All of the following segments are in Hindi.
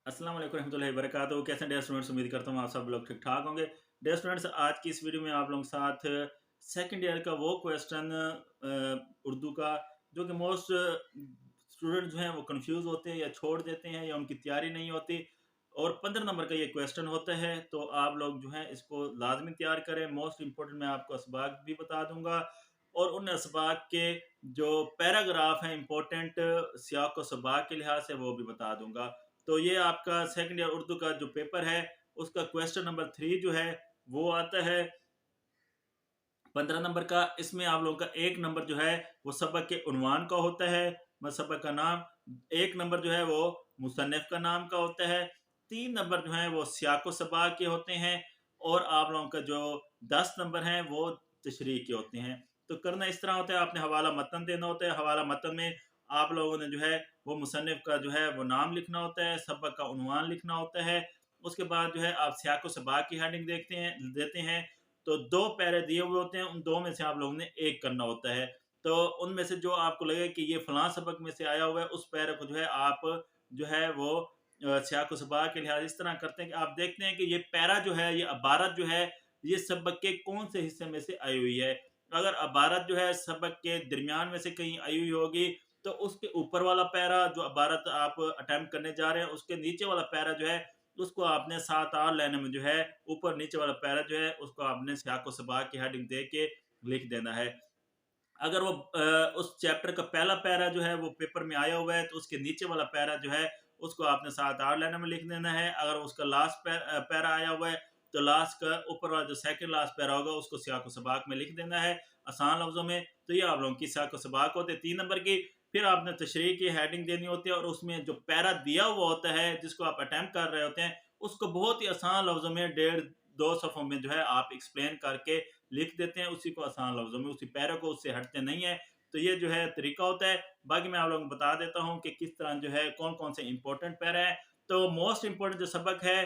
अस्सलाम वालेकुम रहमतुल्लाहि व बरकातहू। कैसे हैं डियर स्टूडेंट्स? उम्मीद करता हूँ आप सब लोग ठीक ठाक होंगे। डियर स्टूडेंट्स, आज की इस वीडियो में आप लोगों के साथ सेकंड ईयर का वो क्वेश्चन उर्दू का जो कि मोस्ट स्टूडेंट जो हैं वो कंफ्यूज होते हैं या छोड़ देते हैं या उनकी तैयारी नहीं होती। और 15 नंबर का ये क्वेश्चन होता है, तो आप लोग जो है इसको लाजमी तैयार करें। मोस्ट इंपॉर्टेंट मैं आपको असबाक भी बता दूंगा और उन असबाक के जो पैराग्राफ हैं इंपॉर्टेंट सियाक व सबाक के लिहाज से वो भी बता दूंगा। तो ये आपका सेकंड ईयर उर्दू का जो पेपर है उसका क्वेश्चन नंबर 3 जो है वो आता है 15 नंबर का। इसमें आप लोगों का एक नंबर जो है वो सबक के उन्वान का होता है, सबक का नाम। एक नंबर जो है वो मुसन्निफ का नाम का होता है। 3 नंबर जो है वो सियाको सबाक के होते हैं और आप लोगों का जो 10 नंबर हैं वो तशरीह के होते हैं। तो करना इस तरह होता है, आपने हवाला मतन देना होता है। हवाला मतन में आप लोगों ने जो है वो मुसन्निफ का जो है वो नाम लिखना होता है, सबक का उन्वान लिखना होता है। उसके बाद जो है आप सियाको सबाक की हेडिंग देते हैं। तो 2 पैरे दिए हुए होते हैं, उन 2 में से आप लोगों ने एक करना होता है। तो उनमें से जो आपको लगे कि ये फलां सबक में से आया हुआ है, उस पैरे को जो है आप जो है वो सियाक व सबाक के लिहाज इस तरह करते हैं कि आप देखते हैं कि ये पैरा जो है, ये अबारत जो है, ये सबक के कौन से हिस्से में से आई हुई है। अगर अबारत जो है सबक के दरमियान में से कहीं आई हुई होगी, तो उसके ऊपर वाला पैरा जो अबारत आप अटेम्प्ट करने जा रहे हैं, उसके नीचे वाला पैरा जो है उसको आपने 7-8 लाइनों में जो है ऊपर नीचे वाला पैरा जो है उसको आपने सियाक व सबाक की हेडिंग दे के लिख देना है। अगर वो उस चैप्टर का पहला पैरा जो है वो पेपर में आया हुआ है, तो उसके नीचे वाला पैरा जो है उसको आपने 7-8 लाइनों में लिख देना है। अगर उसका लास्ट पैरा आया हुआ है, तो लास्ट का ऊपर वाला जो सेकंड लास्ट पैरा होगा उसको सियाक व सबाक में लिख देना है आसान लफ्जों में। तो ये आप लोगों की सियाक व सबाक होते हैं 3 नंबर की। फिर आपने तशरीह की हेडिंग देनी होती है और उसमें जो पैरा दिया हुआ होता है जिसको आप अटेम्प्ट कर रहे होते हैं, उसको बहुत ही आसान लफ्जों में 1.5-2 सफ़ों में जो है आप एक्सप्लेन करके लिख देते हैं, उसी को आसान लफ्जों में, उसी पैरे को उससे हटते नहीं है। तो ये जो है तरीका होता है। बाकी मैं आप लोगों को बता देता हूँ कि किस तरह जो है कौन कौन से इंपॉर्टेंट पैरे हैं। तो मोस्ट इंपॉर्टेंट जो सबक है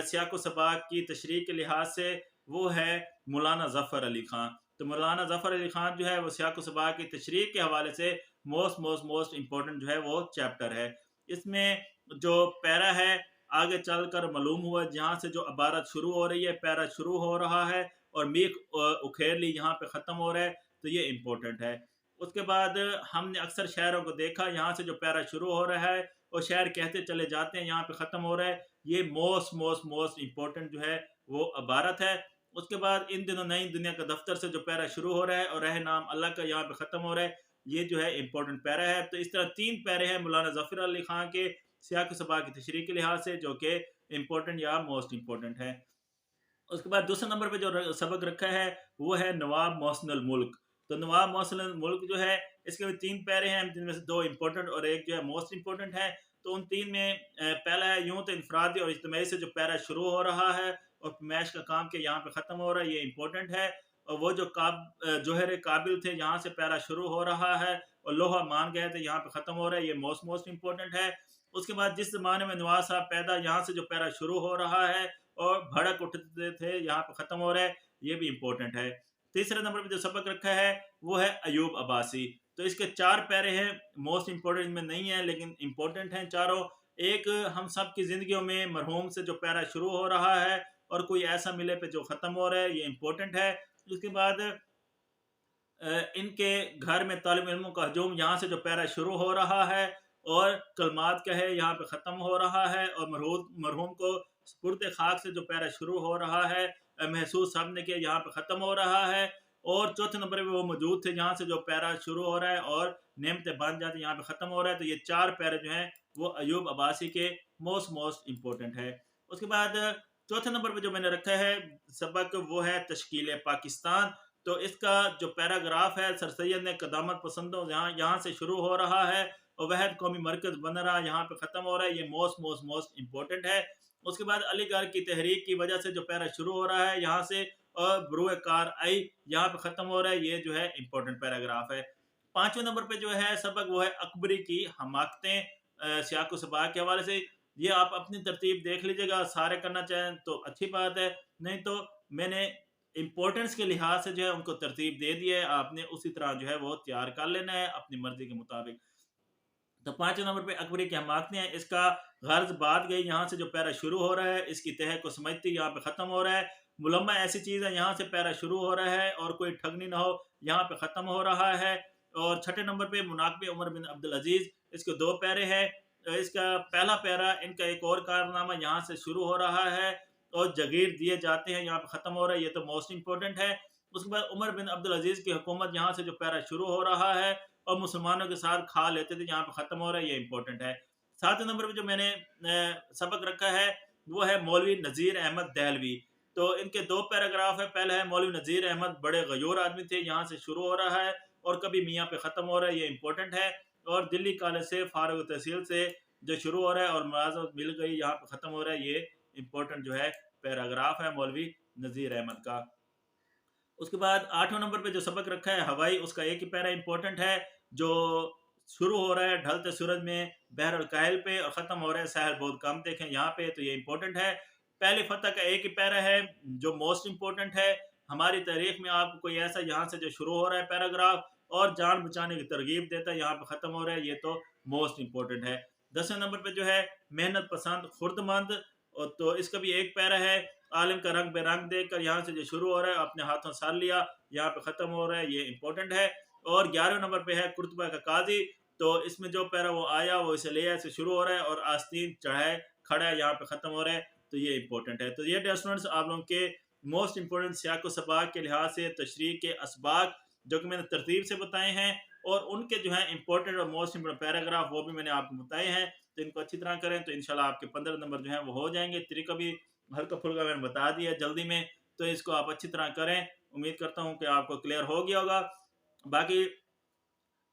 सियाक व सबाक की तशरीह के लिहाज से, वो है मौलाना ज़फ़र अली खां। तो मौलाना ज़फ़र अली खान जो है वो सियाक व सबाक की तशरीह के हवाले से मोस्ट मोस्ट मोस्ट इंपॉर्टेंट जो है वो चैप्टर है। इसमें जो पैरा है आगे चलकर मालूम हुआ, जहाँ से जो अबारत शुरू हो रही है, पैरा शुरू हो रहा है और मीख उखेरली यहाँ पे ख़त्म हो रहा है, तो ये इम्पोर्टेंट है। उसके बाद हमने अक्सर शहरों को देखा, यहाँ से जो पैरा शुरू हो रहा है और शहर कहते चले जाते हैं यहाँ पे ख़त्म हो रहा है, ये मोस्ट मोस्ट मोस्ट इम्पोर्टेंट जो है वो अबारत है। उसके बाद इन दिनों नई दुनिया का दफ्तर से जो पैरा शुरू हो रहा है और रह नाम अल्लाह का यहाँ पे ख़त्म हो रहा है, ये जो है इम्पोर्टेंट पैरा है। तो इस तरह 3 पैरे हैं मौलाना ज़फ़र अली खां के सियाक सबा की तशरीह के लिहाज से, जो कि इम्पोर्टेंट या मोस्ट इम्पोर्टेंट है। उसके बाद दूसरे नंबर पे जो सबक रखा है वो है नवाब मोहसिन मुल्क। तो नवाब मोहसिन मुल्क जो है, इसके भी 3 पैरे हैं जिनमें से 2 इम्पोर्टेंट और एक जो है मोस्ट इम्पोर्टेंट है। तो उन 3 में पहला है यूं तो इनफरादी और इज्तिमाई से जो पैरा शुरू हो रहा है और पैमाइश का काम के यहाँ पे ख़त्म हो रहा है, ये इम्पोर्टेंट है। और वो जो जोहर काबिल थे यहाँ से पैरा शुरू हो रहा है और लोहा मान गए थे यहाँ पे ख़त्म हो रहा है, ये मोस्ट मोस्ट इम्पोर्टेंट है। उसके बाद जिस ज़माने में नवाज साहब पैदा, यहाँ से जो पैरा शुरू हो रहा है और भड़क उठते थे यहाँ पे ख़त्म हो रहा है, ये भी इम्पोर्टेंट है। तीसरे नंबर पे जो सबक रखा है वो है अयूब अब्बासी। तो इसके 4 पैरे हैं, मोस्ट इम्पोर्टेंट इनमें नहीं है लेकिन इम्पोर्टेंट हैं चारों। एक, हम सब की ज़िंदगियों में मरहूम से जो पैरा शुरू हो रहा है और कोई ऐसा मिले पे जो ख़त्म हो रहा है, ये इम्पोर्टेंट है। उसके बाद इनके घर में तालिब इल्मों का हजूम, यहाँ से जो पैरा शुरू हो रहा है और कलमात का है यहाँ पे ख़त्म हो रहा है और मरहूम को सुपुर्द खाक से जो पैरा शुरू हो रहा है, महसूस सब ने किया यहाँ पे ख़त्म हो रहा है। और चौथे नंबर पे वो मौजूद थे जहाँ से जो पैरा शुरू हो रहा है और नेमतें बन जाती यहाँ पे ख़त्म हो रहा है। तो ये 4 पैरे जो हैं वो अयूब अब्बासी के मोस्ट मोस्ट इम्पोर्टेंट है। उसके बाद चौथे नंबर पे जो मैंने रखा है सबक, वो है तश्कील पाकिस्तान। तो इसका जो पैराग्राफ है, सर सैयद ने कदामत पसंदों यहाँ यहाँ से शुरू हो रहा है और वहद कौमी मरकज़ बन रहा है, यहाँ पे ख़त्म हो रहा है, ये मोस्ट मोस्ट मोस्ट इम्पोर्टेंट है। उसके बाद अलीगढ़ की तहरीक की वजह से जो पैरा शुरू हो रहा है यहाँ से और बरूए कार आई यहाँ पे ख़त्म हो रहा है, ये जो है इम्पोर्टेंट पैराग्राफ है। 5वें नंबर पे जो है सबक, वो है अकबरी की हमाकतें सियाक व सबाक के हवाले से। ये आप अपनी तरतीब देख लीजिएगा, सारे करना चाहें तो अच्छी बात है, नहीं तो मैंने इम्पोर्टेंस के लिहाज से जो है उनको तरतीब दे दी है, आपने उसी तरह जो है वो तैयार कर लेना है अपनी मर्जी के मुताबिक। तो 5वें नंबर पे अकबरी की हमाकतें हैं। इसका गर्ज बात गई, यहाँ से जो पैरा शुरू हो रहा है इसकी तह को समझती यहाँ पे ख़त्म हो रहा है। मुलम्मा ऐसी चीज़ है, यहाँ से पैरा शुरू हो रहा है और कोई ठगनी ना हो, यहाँ पे ख़त्म हो रहा है। और छठे नंबर पे मुनाकब उमर बिन अब्दुल अजीज़, इसके 2 पैरे हैं। इसका पहला पैरा, इनका एक और कारनामा यहाँ से शुरू हो रहा है और जगीर दिए जाते हैं, यहाँ पे ख़त्म हो रहा है, ये तो मोस्ट इंपॉर्टेंट है। उसके बाद उमर बिन अब्दुल अजीज़ की हुकूमत, यहाँ से जो पैरा शुरू हो रहा है और मुसलमानों के साथ खा लेते थे, यहाँ पे ख़त्म हो रहा है, ये इंपॉर्टेंट है। 7वें नंबर पे जो मैंने सबक रखा है वो है मौलवी नज़ीर अहमद दहलवी। तो इनके 2 पैराग्राफ है। पहला है मौलवी नज़ीर अहमद बड़े गयूर आदमी थे, यहाँ से शुरू हो रहा है और कभी मियाँ पे ख़त्म हो रहा है, ये इंपॉर्टेंट है। और दिल्ली कॉलेज से फारुग तहसील से जो शुरू हो रहा है और मुलाजमत मिल गई, यहाँ पे ख़त्म हो रहा है, ये इंपॉर्टेंट जो है पैराग्राफ है मौलवी नज़ीर अहमद का। उसके बाद 8वें नंबर पे जो सबक रखा है हवाई, उसका एक ही पैरा इंपॉर्टेंट है, जो शुरू हो रहा है ढलते सूरज में बहर काहिल पे और ख़त्म हो रहा है सहल बहुत कम देखें यहाँ पे, तो ये इंपॉर्टेंट है। पहले फतह का एक ही पैरा है जो मोस्ट इंपॉर्टेंट है। हमारी तारीख में आपको कोई ऐसा यहाँ से जो शुरू हो रहा है पैराग्राफ और जान बचाने की तरगीब देता है, यहाँ पे ख़त्म हो रहा है, ये तो मोस्ट इंपॉर्टेंट है। 10वें नंबर पे जो है मेहनत पसंद खुर्दमंद, और तो इसका भी एक पैरा है। आलिम का रंग बेरंग देखकर, यहाँ से जो शुरू हो रहा है अपने हाथों साल लिया, यहाँ पे ख़त्म हो रहा है, ये इंपॉर्टेंट है। और 11वें नंबर पे है कुर्तबा का काजी। तो इसमें जो पैरा वो आया वो इसे लिया से शुरू हो रहा है और आस्तीन चढ़ाए खड़ा है, यहाँ पे ख़त्म हो रहा है, तो ये इंपॉर्टेंट है। तो ये डियर स्टूडेंट्स आप लोगों के मोस्ट इंपॉर्टेंट सियाक सबाक के लिहाज से तशरीह के असबाक जो कि मैंने तरतीब से बताए हैं, और उनके जो है इंपॉर्टेंट और मोस्ट इंपॉर्टेंट पैराग्राफ वो भी मैंने आपको बताए हैं। तो इनको अच्छी तरह करें तो इंशाल्लाह आपके 15 नंबर जो है वो हो जाएंगे। तरीका भी हल्का फुल्का मैंने बता दिया जल्दी में, तो इसको आप अच्छी तरह करें। उम्मीद करता हूँ कि आपको क्लियर हो गया होगा। बाकी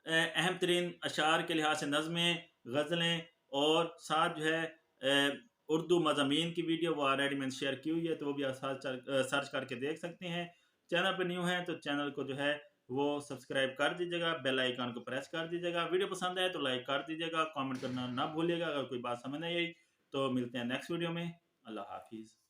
अहम तरीन अशार के लिहाज से नज़में, गज़लें और साथ जो है उर्दू मज़ामीन की वीडियो वो ऑलरेडी मैंने शेयर की हुई है, तो वो भी आप सर्च करके देख सकते हैं। चैनल पर न्यू हैं तो चैनल को जो है वो सब्सक्राइब कर दीजिएगा, बेल आइकन को प्रेस कर दीजिएगा। वीडियो पसंद आए तो लाइक कर दीजिएगा, कमेंट करना ना भूलिएगा। अगर कोई बात समझ नहीं आई तो मिलते हैं नेक्स्ट वीडियो में। अल्लाह हाफिज़।